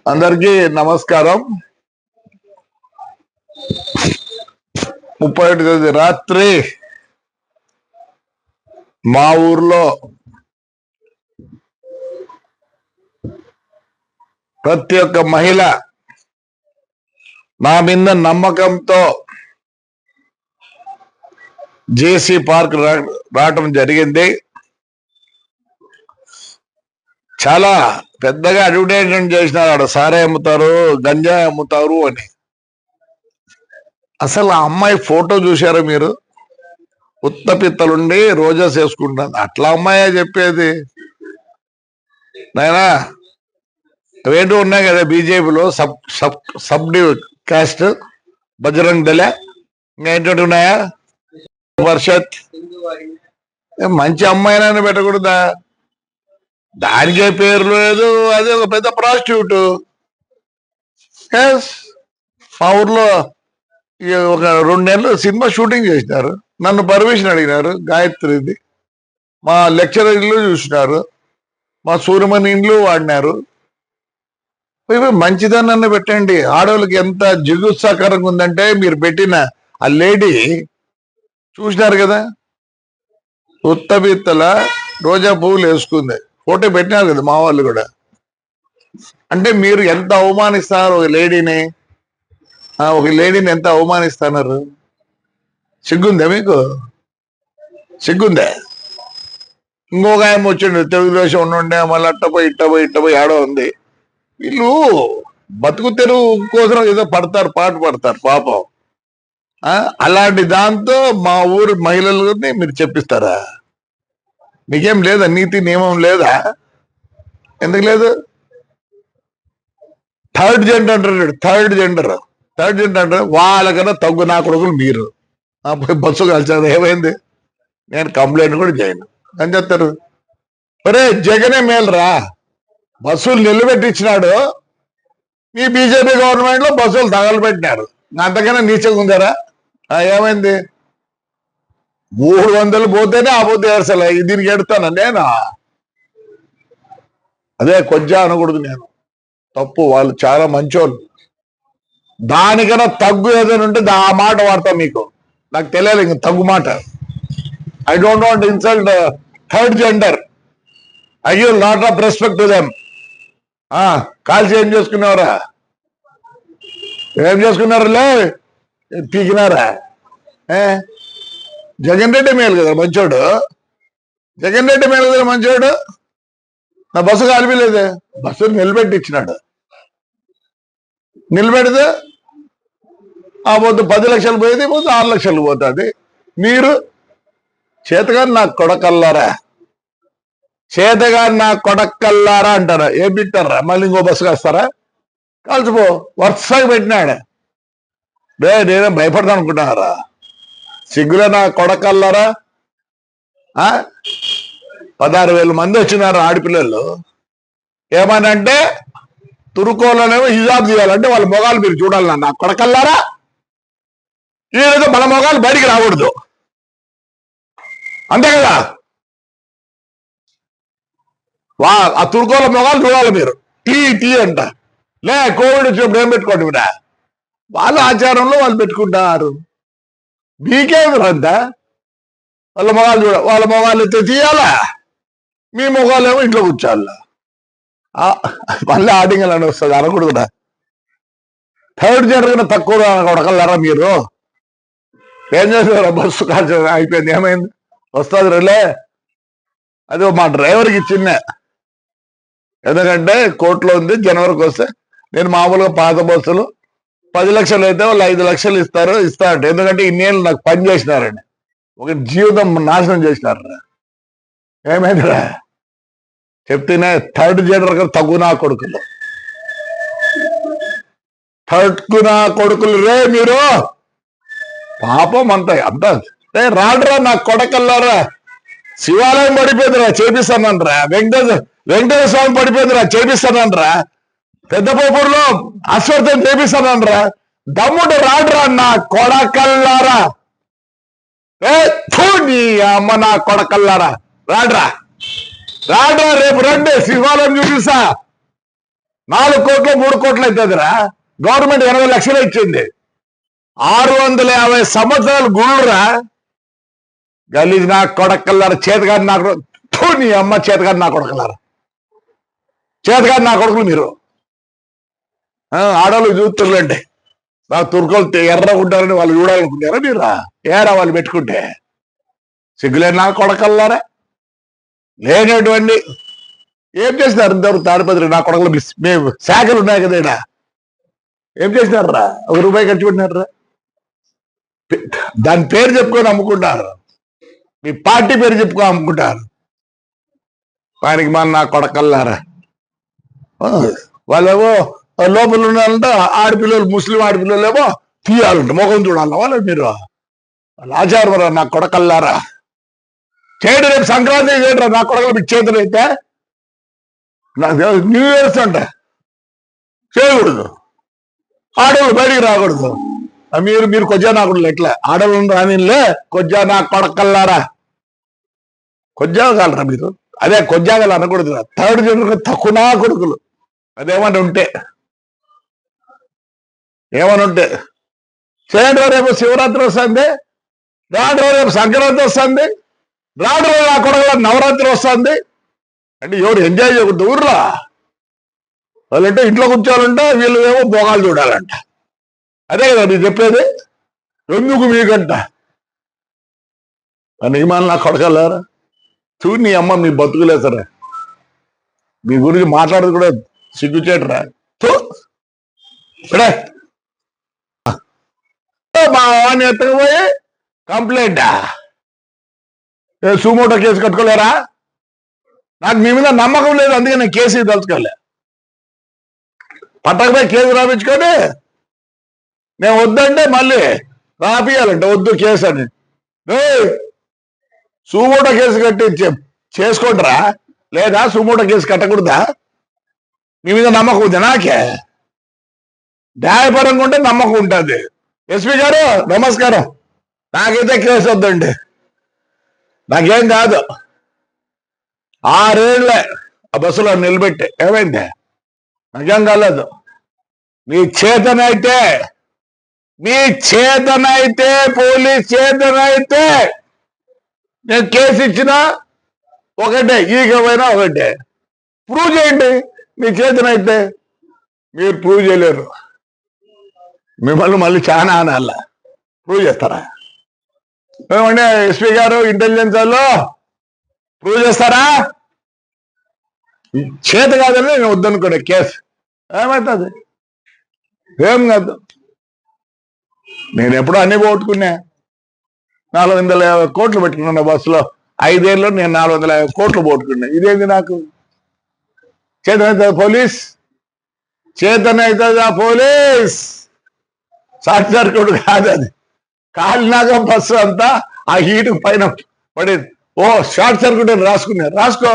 అందరికీ నమస్కారం. 31 తేదీ రాత్రి మా ఊర్లో ప్రతి ఒక్క మహిళ నా మీద నమ్మకంతో జేసీ పార్క్ రావటం జరిగింది. చాలా పెద్దగా అడ్వర్టైజ్మెంట్ చేసినారు, ఆడ సారే అమ్ముతారు, గంజాయి అమ్ముతారు అని. అసలు ఆ అమ్మాయి ఫోటో చూశారా మీరు? ఉత్తపిత్తలుండి రోజాస్ వేసుకుంటాను, అట్లా అమ్మాయే చెప్పేది. నాయనా అవేంటో ఉన్నాయి కదా బీజేపీలో sub sub sub caste, Bajrang దళ, ఇంకా ఏంటంటే ఉన్నాయా, పరిషత్. మంచి అమ్మాయినైనా పెట్టకూడదా? దానికే పేరు లేదు, అది ఒక పెద్ద ప్రాస్టిట్యూట్. మా ఊర్లో ఒక 2 నెలలు సినిమా షూటింగ్ చేసినారు. నన్ను పర్మిషన్ అడిగినారు. గాయత్రిది మా లెక్చరర్ ఇల్లు చూసినారు, మా సూర్యమణి ఇండ్లు వాడినారు. మంచిదన్న పెట్టండి. ఆడవాళ్ళకి ఎంత జిగుత్సాకరంగా ఉందంటే మీరు పెట్టిన ఆ లేడీ చూసినారు కదా, ఉత్తబిత్తల రోజా పువ్వులు వేసుకుంది, ఫోటో పెట్టినారు కదా మా వాళ్ళు కూడా. అంటే మీరు ఎంత అవమానిస్తున్నారు ఒక లేడీని, ఎంత అవమానిస్తున్నారు? సిగ్గుందా మీకు? సిగ్గుందా? ఇంకొక ఆయన వచ్చిండు, తెలుగుదేశం ఉండే, మళ్ళీ ఇట్టపోయి ఆడో ఉంది. వీళ్ళు బతుకు తెరువు కోసం ఏదో పాటు పడతారు పాపం. అలాంటి దాంతో మా ఊరు మహిళలని మీరు చెప్పిస్తారా? మీకేం లేదా? నీతి నియమం లేదా? ఎందుకు లేదు? థర్డ్ జెండర్ అంటారు. వాళ్ళకన్నా తగ్గు నా కొడుకులు మీరు. బస్సు కలిసారు, ఏమైంది? నేను కంప్లైంట్ కూడా చేయను అని చెప్తారు. ఒరే జగనే మేలురా, బస్సులు నిలబెట్టించినాడు. ఈ బీజేపీ గవర్నమెంట్ లో బస్సులు తగలబెట్టినారు. అంతకన్నా నీచంగా ఉందారా? ఏమైంది? 300 పోతేనే ఆపోతే అసలు దీనికి ఎడతాను నేను. అదే కొంచెం అనకూడదు, నేను తప్పు. వాళ్ళు చాలా మంచోళ్ళు. దానికన్నా తగ్గు ఏదైనా ఉంటే ఆ మాట వాడతా. మీకు నాకు తెలియాలి ఇంక తగ్గు మాట. I don't want insult third gender. I give lot of respect to them. కాల్చి ఏం చేసుకున్నారా? లే పీకినారా? జగన్ రెడ్డి మేలు కదా మంచోడు. నా బస్సు కాలిపోలేదే, బస్సు నిలబెట్టించినాడు. నిలబెడితే ఆ పొద్దు 10 లక్షలు పోయేది, పొద్దు 6 లక్షలు పోతుంది. మీరు చేతగాని నా కొడకల్లారా అంటారా? ఏం పెట్టారా? మళ్ళీ ఇంకో బస్సు కాస్తారా? కలిసిపో. వరుసగా పెట్టినాడు. నేనే భయపడతా అనుకుంటున్నారా? సిగ్గులే నా కొడకల్లారా. 16,000 మంది వచ్చినారు ఆడపిల్లలు. ఏమనంటే తురుకోలోనేమో హిజాబ్ తీయాలంటే వాళ్ళ మొగాలు మీరు చూడాలి. నా కొడకల్లారా, ఈరోజు మన మొగాలు బయటికి రాకూడదు, అంతే కదా? ఆ తురుకోల మొగాలు చూడాలి మీరు. టీ అంట. కోవిడ్ వచ్చినప్పుడు ఏం పెట్టుకోండి కూడా, వాళ్ళ ఆచారంలో వాళ్ళు పెట్టుకుంటారు. మీకేమి రంతా? వాళ్ళ మొగాలు ఎత్తే తీయాలా, మీ మొగాలేమో ఇంట్లో కూర్చోాలా. మళ్ళీ ఆడింగల్ అని వస్తుంది అనకూడదు. థర్డ్ జనరేషన్ తక్కువ కొడకల్లారా మీరు? ఏం చేస్తారా? బస్సు కాల్చ అయిపోయింది, ఏమైంది? వస్తుంది రేలే. అది మా డ్రైవర్కి ఇచ్చిందే, ఎందుకంటే కోర్టులో ఉంది. జనవరికి వస్తే నేను మామూలుగా పాత బస్సులు 10 లక్షలు అయితే వాళ్ళు 5 లక్షలు ఇస్తారంట. ఎందుకంటే ఇన్నేళ్ళు నాకు పని చేసినారండి, ఒక జీవితం నాశనం చేసినారా. ఏమైందిరా చెప్తేనే? థర్డ్ జనరేషన్ తగ్గునా కొడుకులు రే మీరు. పాపం అంత రాడ్రా నా కొడకల్లారా. శివాలయం పడిపోయిందిరా, చేపిస్తానంట్రా. వెంకటేశ్వర స్వామి పడిపోయిందిరా, చేపిస్తానంట్రా. పెద్దపోపూరులో అశ్వర్థం చేపిస్తానంట్రా. దమ్ముడు రాడ్రా నా కొడకల్లారా. నీ అమ్మ నా కొడకల్లారా, రాడ్రా రేపు రండి, శివాలయం చూపిస్తా. 4 కోట్లు 3 కోట్లు అవుతుందిరా. గవర్నమెంట్ 80 లక్షలు ఇచ్చింది. 650 సంవత్సరాలు గుళ్ళురా. గలీజ్ నా కొడకల్లారా, చేతగాని నా కొడుకు. నీ అమ్మ చేతగాని నా కొడకల్లారా, చేతగాని నా కొడుకులు మీరు. ఆడవాళ్ళు చూస్తుర్రులేండి, నాకు తుర్కోలు ఎర్ర ఉంటారని వాళ్ళు చూడాలనుకుంటారా మీరు? ఏడా వాళ్ళు పెట్టుకుంటే సిగ్గులేని నా కొడకల్లారా. లేనటువంటి ఏం చేసినారు ఇంతవరకు తాడిపత్రి నా కొడకలు? మేము శాఖలు ఉన్నాయి కదా ఈడ, ఏం చేసినారా? 1 రూపాయి ఖర్చు పెట్టినారా? దాని పేరు చెప్పుకొని అమ్ముకుంటారు, మీ పార్టీ పేరు చెప్పుకొని అమ్ముకుంటారు. వానికి మన నా కొడకల్లారా. వాళ్ళేమో లోపల ఉన్నారంటే ఆడపిల్లలు, ముస్లిం ఆడపిల్లలు ఏమో తీయాలంట, ముఖం చూడాలి వాళ్ళు. మీరు వాళ్ళ ఆచారం నా కొడకల్లారా. చేయడు, రేపు సంక్రాంతి చేయడరా నా కొడకలు. మీకు చేతులు అయితే నాకు న్యూ ఇయర్స్ అంట చేయకూడదు, ఆడవాళ్ళు బయటికి రాకూడదు. మీరు కొజ్జా నా కొడుకులు ఎట్లా ఆడవాళ్ళని రానిలే, కొజ్జా నా కొడకల్లారా. కొజ్జాగాలరా మీరు? అదే కొజ్జాగాలు అనకూడదు, 3rd జనరేషన్ తక్కువ నా కొడుకులు. అదేమని ఉంటే చేయండి. రేపు శివరాత్రి వస్తుంది, రాడు రేపు సంక్రాంతి వస్తుంది, రాడు నా కొడుకుల నవరాత్రి వస్తుంది. అంటే ఎవరు ఎంజాయ్ చేయకూడదు ఊర్లో? వాళ్ళంటే ఇంట్లో కూర్చోవాలంట, వీళ్ళు ఏమో భోగాలు చూడాలంట. అదే కదా మీరు చెప్పేది. ఎందుకు మీకంట నియమాలు నా కొడకల్లారా. చూడు నీ అమ్మ, మీ బతుకులే సరే. మీ గురించి మాట్లాడదు కూడా సిగ్గుచేటరా. మా వాడిని ఎత్తకపోయి కంప్లైంటా? Suo motu case కట్టుకోలేరా? నాకు మీ మీద నమ్మకం లేదు, అందుకే నేను కేసు తలుచుకోలే. పట్టకపోయి కేసు రాపించుకొని నేను వద్దంటే మళ్ళీ రాపియాలంటే వద్దు కేసు అని. సుమోటో కేసు కట్టి చేసుకుంటారా? లేదా సుమోటో కేసు కట్టకూడదా? మీ మీద నమ్మకం ఉంది నాకే. న్యాయపరంగా ఉంటే నమ్మకం ఉంటుంది. ఎస్పీ గారు నమస్కారం, నాకైతే కేసు వద్దండి, నాకేం కాదు. 6 ఏళ్ళే ఆ బస్సులో నిలబెట్టి ఏమైంది? నాకేం కాలేదు. మీ చేతనైతే పోలీస్ చేతనైతే నేను కేసు ఇచ్చినా ఒకటే, ఈగమైనా ఒకటే. ప్రూవ్ చేయండి మీ చేతనైతే. మీరు ప్రూవ్ చేయలేరు, మిమ్మల్ని మళ్ళీ చాలా అనాల. ప్రూవ్ చేస్తారా? ఏమంటే ఎస్పీ గారు, ఇంటెలిజెన్స్ వాళ్ళు ప్రూవ్ చేస్తారా? చేత కాదని నేను వద్దనుకోండి కేసు, ఏమవుతుంది? ఏం కాదు. నేను ఎప్పుడో అన్ని పోగొట్టుకున్నా. 450 కోట్లు పెట్టుకున్నా బస్సులో. 5 ఏళ్ళలో నేను 450 కోట్లు పోగొట్టుకున్నా. ఇదేంది నాకు? చేతనవుతుంది పోలీస్, చేతనవుతుందా పోలీస్? షార్ట్ సర్క్యూట్ కాదు అది, కాలినాక బస్సు అంతా ఆ హీట్ పైన పడేది. ఓ షార్ట్ సర్క్యూట్ అని రాసుకో.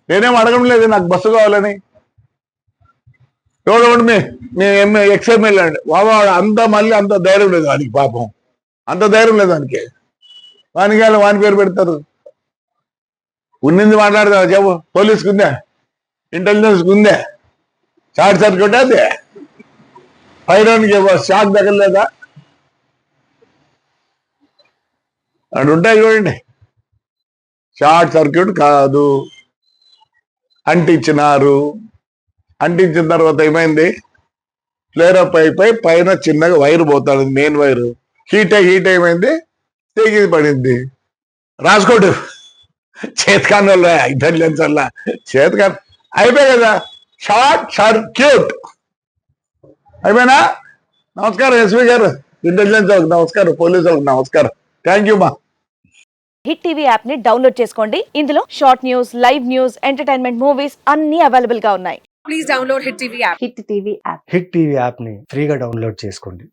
నేనేం అడగడం లేదు నాకు బస్సు కావాలని. ఎవడు మీ ఎక్స్ఎంఎల్ అండి బాబా, మళ్ళీ అంత ధైర్యం లేదు వానికి. పాపం అంత ధైర్యం లేదు వానికి. వాని పేరు పెడతారు. ఉన్నింది మాట్లాడదా చెప్పు. పోలీస్కి ఉందే, ఇంటెలిజెన్స్కి ఉందే. షార్ట్ సర్క్యూట్ అదే, పైరానికి షాక్ తగలేదా? అటు ఉంటాయి చూడండి. షార్ట్ సర్క్యూట్ కాదు, అంటించినారు. అంటించిన తర్వాత ఏమైంది? ఫ్లేరప్ అయిపోయి పైన చిన్నగా వైర్ పోతాడు, మెయిన్ వైర్. హీట్ ఏమైంది? తెగి పడింది. రాసుకోడు చేతకాని వల్ల, ఇంటెలిజెన్స్ వల్ల. చేతకాని అయిపోయి కదా, షార్ట్ సర్క్యూట్ అయిపోయినా. నమస్కారం ఎస్పీ గారు, ఇంటెలిజెన్స్ వాళ్ళకి నమస్కారం, పోలీసు వాళ్ళకి నమస్కారం. థ్యాంక్ యూ మా. హిట్ టీవీ యాప్ ని డౌన్లోడ్ చేసుకోండి. ఇందులో short news, live news, entertainment movies అన్ని అవైలబుల్ గా ఉన్నాయి. Please download hit TV app. Hit TV app ని ఫ్రీగా డౌన్లోడ్ చేసుకోండి.